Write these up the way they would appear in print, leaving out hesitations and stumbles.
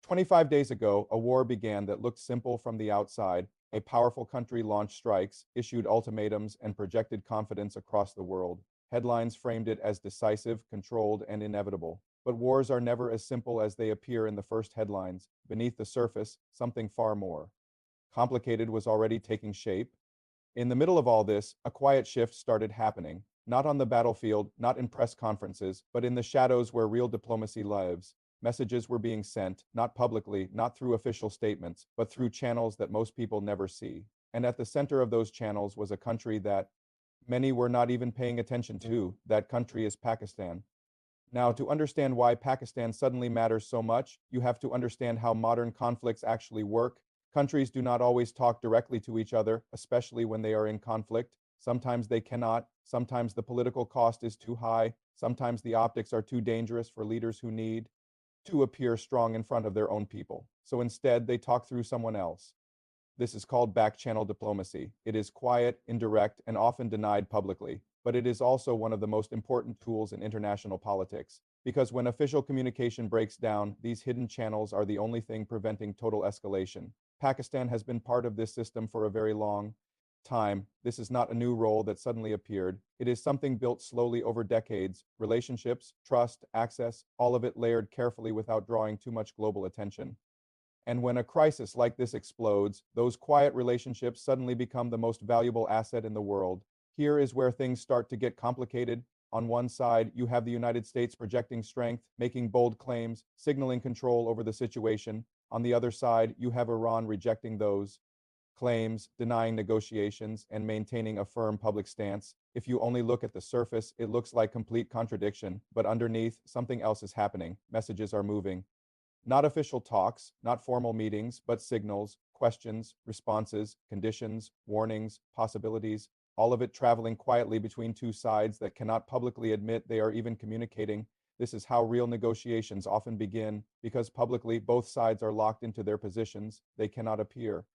25 days ago, a war began that looked simple from the outside. A powerful country launched strikes, issued ultimatums, and projected confidence across the world. Headlines framed it as decisive, controlled, and inevitable. But wars are never as simple as they appear in the first headlines. Beneath the surface, something far more complicated was already taking shape. In the middle of all this, a quiet shift started happening, not on the battlefield, not in press conferences, but in the shadows where real diplomacy lives. Messages were being sent, not publicly, not through official statements, but through channels that most people never see. And at the center of those channels was a country that many were not even paying attention to. That country is Pakistan. Now, to understand why Pakistan suddenly matters so much, you have to understand how modern conflicts actually work. Countries do not always talk directly to each other, especially when they are in conflict. Sometimes they cannot. Sometimes the political cost is too high. Sometimes the optics are too dangerous for leaders who need to appear strong in front of their own people. So instead, they talk through someone else. This is called back-channel diplomacy. It is quiet, indirect, and often denied publicly, but it is also one of the most important tools in international politics. Because when official communication breaks down, these hidden channels are the only thing preventing total escalation. Pakistan has been part of this system for a very long time. This is not a new role that suddenly appeared. It is something built slowly over decades. Relationships, trust, access, all of it layered carefully without drawing too much global attention. And when a crisis like this explodes, those quiet relationships suddenly become the most valuable asset in the world. Here is where things start to get complicated. On one side, you have the United States projecting strength, making bold claims, signaling control over the situation. On the other side, you have Iran rejecting those claims, denying negotiations, and maintaining a firm public stance. If you only look at the surface, it looks like complete contradiction, but underneath, something else is happening. Messages are moving. Not official talks, not formal meetings, but signals, questions, responses, conditions, warnings, possibilities, all of it traveling quietly between two sides that cannot publicly admit they are even communicating. This is how real negotiations often begin, because publicly both sides are locked into their positions. They cannot appear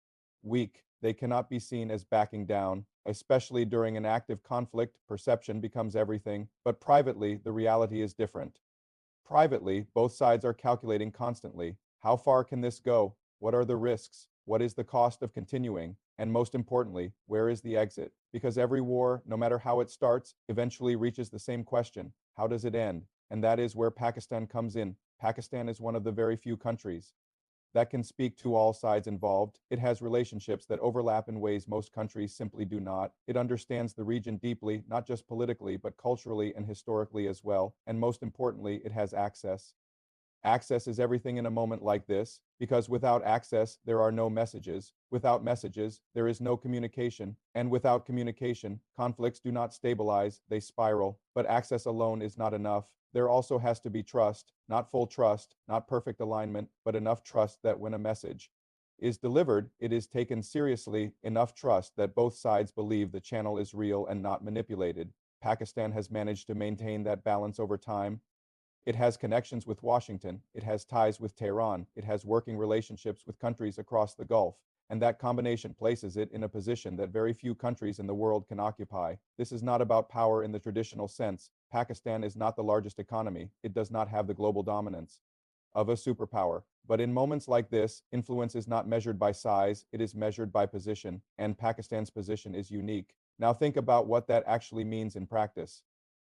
weak. They cannot be seen as backing down. Especially during an active conflict, perception becomes everything, but privately, the reality is different. Privately, both sides are calculating constantly. How far can this go? What are the risks? What is the cost of continuing? And most importantly, where is the exit? Because every war, no matter how it starts, eventually reaches the same question: how does it end? And that is where Pakistan comes in. Pakistan is one of the very few countries that can speak to all sides involved. It has relationships that overlap in ways most countries simply do not. It understands the region deeply, not just politically, but culturally and historically as well. And most importantly, it has access. Access is everything in a moment like this, because without access, there are no messages. Without messages, there is no communication. And without communication, conflicts do not stabilize, they spiral. But access alone is not enough. There also has to be trust, not full trust, not perfect alignment, but enough trust that when a message is delivered, it is taken seriously, enough trust that both sides believe the channel is real and not manipulated. Pakistan has managed to maintain that balance over time. It has connections with Washington, it has ties with Tehran, it has working relationships with countries across the Gulf, and that combination places it in a position that very few countries in the world can occupy. This is not about power in the traditional sense. Pakistan is not the largest economy. It does not have the global dominance of a superpower. But in moments like this, influence is not measured by size, it is measured by position, and Pakistan's position is unique. Now think about what that actually means in practice.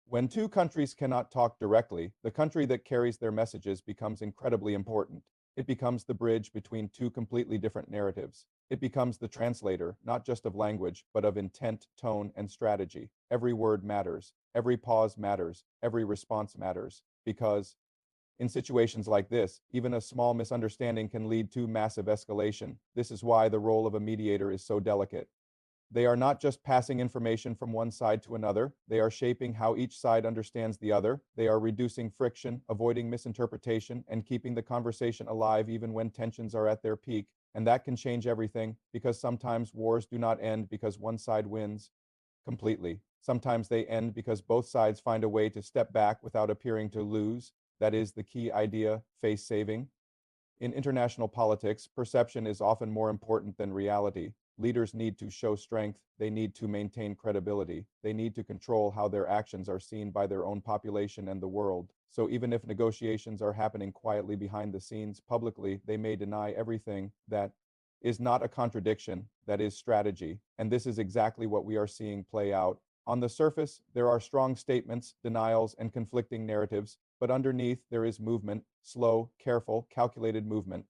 When two countries cannot talk directly, the country that carries their messages becomes incredibly important. It becomes the bridge between two completely different narratives. It becomes the translator, not just of language, but of intent, tone, and strategy. Every word matters. Every pause matters. Every response matters. Because in situations like this, even a small misunderstanding can lead to massive escalation. This is why the role of a mediator is so delicate. They are not just passing information from one side to another, they are shaping how each side understands the other. They are reducing friction, avoiding misinterpretation, and keeping the conversation alive even when tensions are at their peak. And that can change everything, because sometimes wars do not end because one side wins completely. Sometimes they end because both sides find a way to step back without appearing to lose. That is the key idea: face saving. In international politics, perception is often more important than reality. Leaders need to show strength. They need to maintain credibility. They need to control how their actions are seen by their own population and the world. So even if negotiations are happening quietly behind the scenes, publicly, they may deny everything. That is not a contradiction. That is strategy. And this is exactly what we are seeing play out. On the surface, there are strong statements, denials, and conflicting narratives, but underneath there is movement, slow, careful, calculated movement.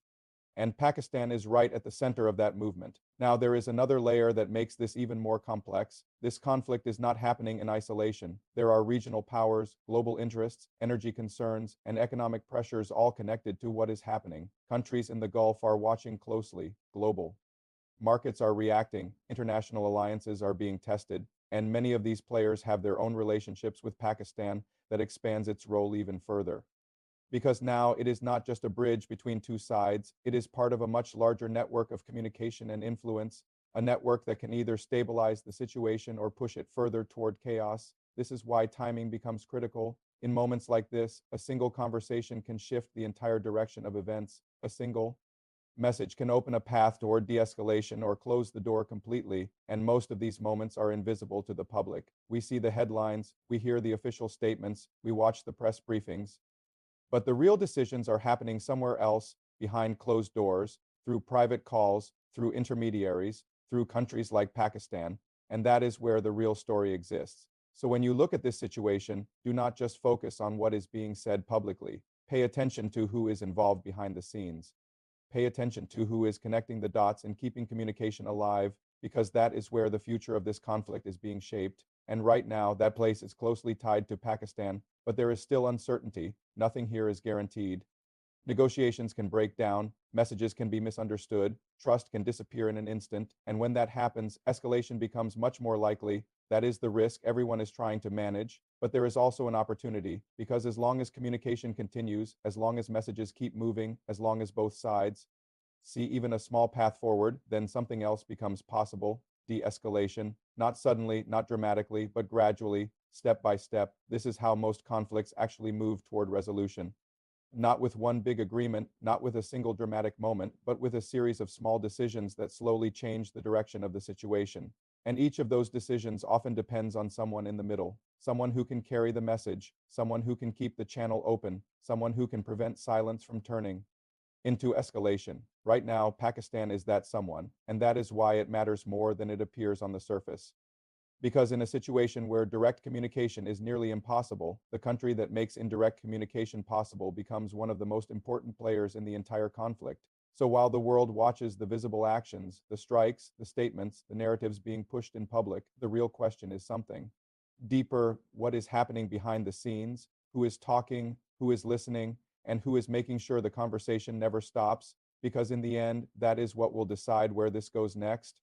And Pakistan is right at the center of that movement. Now, there is another layer that makes this even more complex. This conflict is not happening in isolation. There are regional powers, global interests, energy concerns, and economic pressures all connected to what is happening. Countries in the Gulf are watching closely. Global markets are reacting. International alliances are being tested. And many of these players have their own relationships with Pakistan that expands its role even further, because now it is not just a bridge between two sides, it is part of a much larger network of communication and influence, a network that can either stabilize the situation or push it further toward chaos. This is why timing becomes critical. In moments like this, a single conversation can shift the entire direction of events. A single message can open a path toward de-escalation or close the door completely, and most of these moments are invisible to the public. We see the headlines, we hear the official statements, we watch the press briefings, but the real decisions are happening somewhere else, behind closed doors, through private calls, through intermediaries, through countries like Pakistan, and that is where the real story exists. So when you look at this situation, do not just focus on what is being said publicly. Pay attention to who is involved behind the scenes. Pay attention to who is connecting the dots and keeping communication alive, because that is where the future of this conflict is being shaped. And right now, that place is closely tied to Pakistan, but there is still uncertainty. Nothing here is guaranteed. Negotiations can break down, messages can be misunderstood, trust can disappear in an instant, and when that happens, escalation becomes much more likely. That is the risk everyone is trying to manage, but there is also an opportunity, because as long as communication continues, as long as messages keep moving, as long as both sides see even a small path forward, then something else becomes possible. De-escalation, not suddenly, not dramatically, but gradually, step by step. This is how most conflicts actually move toward resolution. Not with one big agreement, not with a single dramatic moment, but with a series of small decisions that slowly change the direction of the situation. And each of those decisions often depends on someone in the middle, someone who can carry the message, someone who can keep the channel open, someone who can prevent silence from turning into escalation. Right now, Pakistan is that someone, and that is why it matters more than it appears on the surface. Because in a situation where direct communication is nearly impossible, the country that makes indirect communication possible becomes one of the most important players in the entire conflict. So while the world watches the visible actions, the strikes, the statements, the narratives being pushed in public, the real question is something deeper: what is happening behind the scenes, who is talking, who is listening, and who is making sure the conversation never stops, because in the end, that is what will decide where this goes next.